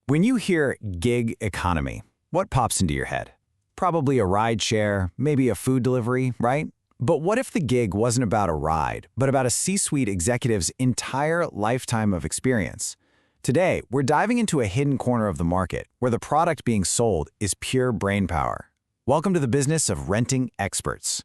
When you hear gig economy, what pops into your head? Probably a ride share, maybe a food delivery, right? But what if the gig wasn't about a ride, but about a C-suite executive's entire lifetime of experience? Today, we're diving into a hidden corner of the market where the product being sold is pure brainpower. Welcome to the business of renting experts.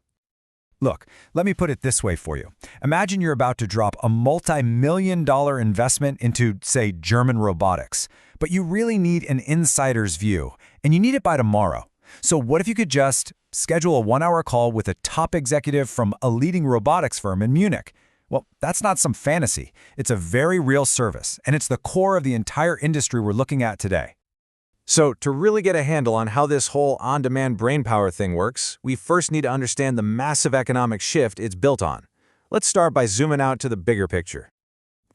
Look, let me put it this way for you. Imagine you're about to drop a multi-million-dollar investment into, say, German robotics, but you really need an insider's view, and you need it by tomorrow. So what if you could just schedule a one-hour call with a top executive from a leading robotics firm in Munich? Well, that's not some fantasy. It's a very real service, and it's the core of the entire industry we're looking at today. So, to really get a handle on how this whole on-demand brainpower thing works, we first need to understand the massive economic shift it's built on. Let's start by zooming out to the bigger picture.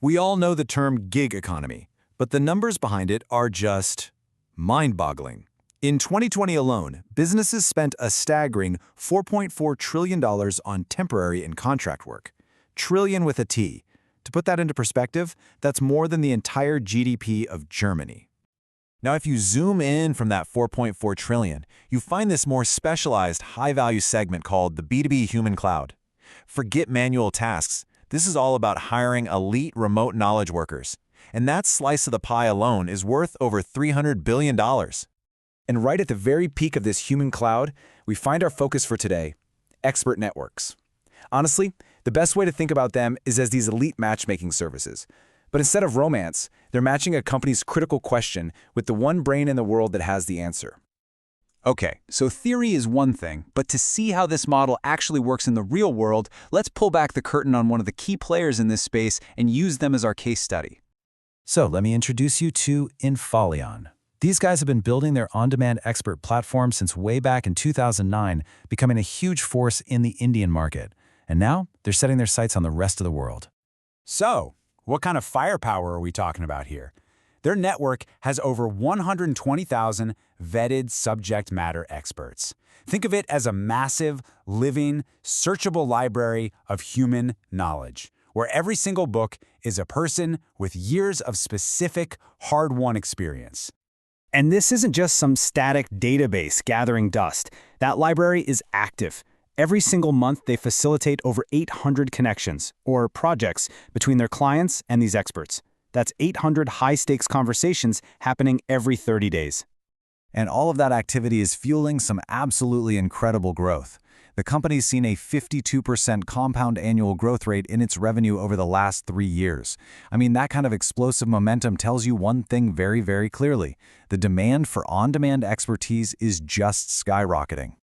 We all know the term gig economy, but the numbers behind it are just mind-boggling. In 2020 alone, businesses spent a staggering $4.4 trillion on temporary and contract work. Trillion with a T. To put that into perspective, that's more than the entire GDP of Germany. Now, if you zoom in from that $4.4 trillion, you find this more specialized, high-value segment called the B2B human cloud. Forget manual tasks. This is all about hiring elite remote knowledge workers. And that slice of the pie alone is worth over $300 billion. And right at the very peak of this human cloud, we find our focus for today: expert networks. Honestly, the best way to think about them is as these elite matchmaking services. But instead of romance, they're matching a company's critical question with the one brain in the world that has the answer. Okay, so theory is one thing, but to see how this model actually works in the real world, let's pull back the curtain on one of the key players in this space and use them as our case study. So let me introduce you to Infollion. These guys have been building their on-demand expert platform since way back in 2009, becoming a huge force in the Indian market. And now they're setting their sights on the rest of the world. So, what kind of firepower are we talking about here? Their network has over 120,000 vetted subject matter experts. Think of it as a massive, living, searchable library of human knowledge, where every single book is a person with years of specific, hard-won experience. And this isn't just some static database gathering dust. That library is active. Every single month, they facilitate over 800 connections, or projects, between their clients and these experts. That's 800 high-stakes conversations happening every 30 days. And all of that activity is fueling some absolutely incredible growth. The company's seen a 52% compound annual growth rate in its revenue over the last 3 years. I mean, that kind of explosive momentum tells you one thing very, very clearly. The demand for on-demand expertise is just skyrocketing.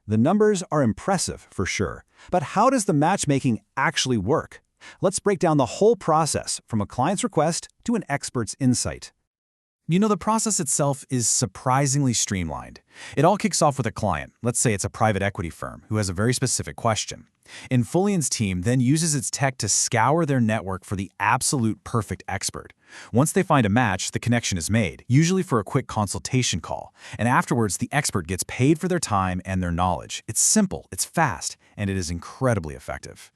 The numbers are impressive, for sure. But how does the matchmaking actually work? Let's break down the whole process, from a client's request to an expert's insight. You know, the process itself is surprisingly streamlined. It all kicks off with a client. Let's say it's a private equity firm who has a very specific question. Infollion's team then uses its tech to scour their network for the absolute perfect expert. Once they find a match, the connection is made, usually for a quick consultation call. And afterwards, the expert gets paid for their time and their knowledge. It's simple, it's fast, and it is incredibly effective.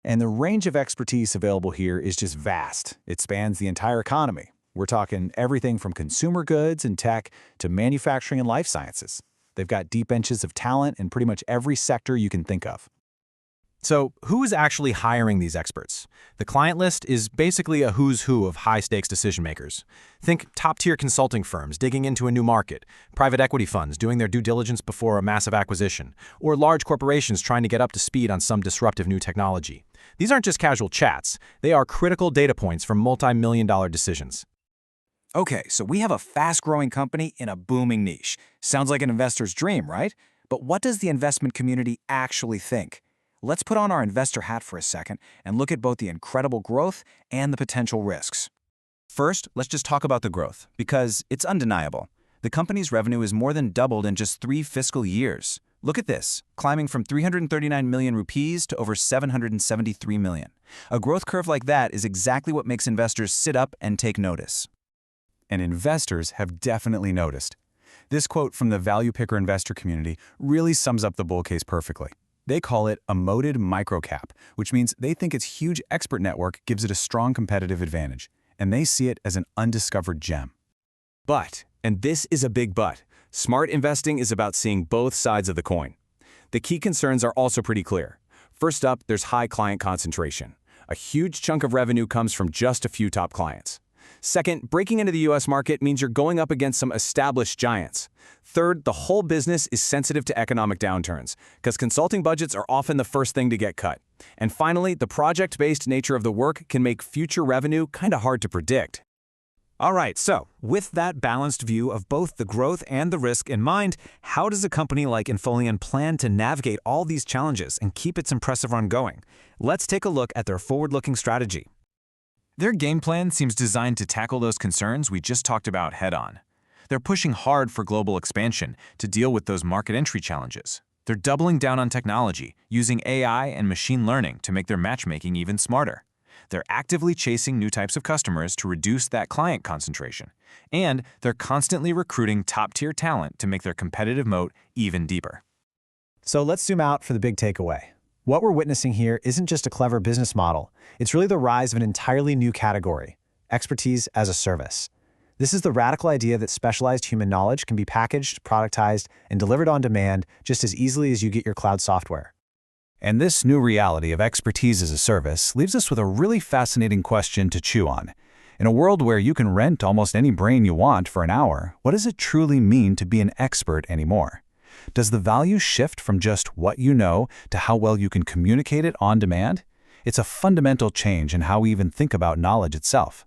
And the range of expertise available here is just vast. It spans the entire economy. We're talking everything from consumer goods and tech to manufacturing and life sciences. They've got deep benches of talent in pretty much every sector you can think of. So, who is actually hiring these experts? The client list is basically a who's who of high-stakes decision-makers. Think top-tier consulting firms digging into a new market, private equity funds doing their due diligence before a massive acquisition, or large corporations trying to get up to speed on some disruptive new technology. These aren't just casual chats. They are critical data points for multi-million-dollar decisions. Okay, so we have a fast-growing company in a booming niche. Sounds like an investor's dream, right? But what does the investment community actually think? Let's put on our investor hat for a second and look at both the incredible growth and the potential risks. First, let's just talk about the growth, because it's undeniable. The company's revenue is more than doubled in just 3 fiscal years. Look at this, climbing from 339 million rupees to over 773 million. A growth curve like that is exactly what makes investors sit up and take notice. And investors have definitely noticed. This quote from the value picker investor community really sums up the bull case perfectly. They call it a moated microcap, which means they think its huge expert network gives it a strong competitive advantage, and they see it as an undiscovered gem. But, and this is a big but, smart investing is about seeing both sides of the coin. The key concerns are also pretty clear. First up, there's high client concentration. A huge chunk of revenue comes from just a few top clients. Second, breaking into the US market means you're going up against some established giants. Third, the whole business is sensitive to economic downturns, because consulting budgets are often the first thing to get cut. And finally, the project-based nature of the work can make future revenue kinda hard to predict. All right, so with that balanced view of both the growth and the risk in mind, how does a company like Infollion plan to navigate all these challenges and keep its impressive run going? Let's take a look at their forward-looking strategy. Their game plan seems designed to tackle those concerns we just talked about head-on. They're pushing hard for global expansion to deal with those market entry challenges. They're doubling down on technology, using AI and machine learning to make their matchmaking even smarter. They're actively chasing new types of customers to reduce that client concentration. And they're constantly recruiting top-tier talent to make their competitive moat even deeper. So let's zoom out for the big takeaway. What we're witnessing here isn't just a clever business model. It's really the rise of an entirely new category, expertise as a service. This is the radical idea that specialized human knowledge can be packaged, productized, and delivered on demand just as easily as you get your cloud software. And this new reality of expertise as a service leaves us with a really fascinating question to chew on. In a world where you can rent almost any brain you want for an hour, what does it truly mean to be an expert anymore? Does the value shift from just what you know to how well you can communicate it on demand? It's a fundamental change in how we even think about knowledge itself.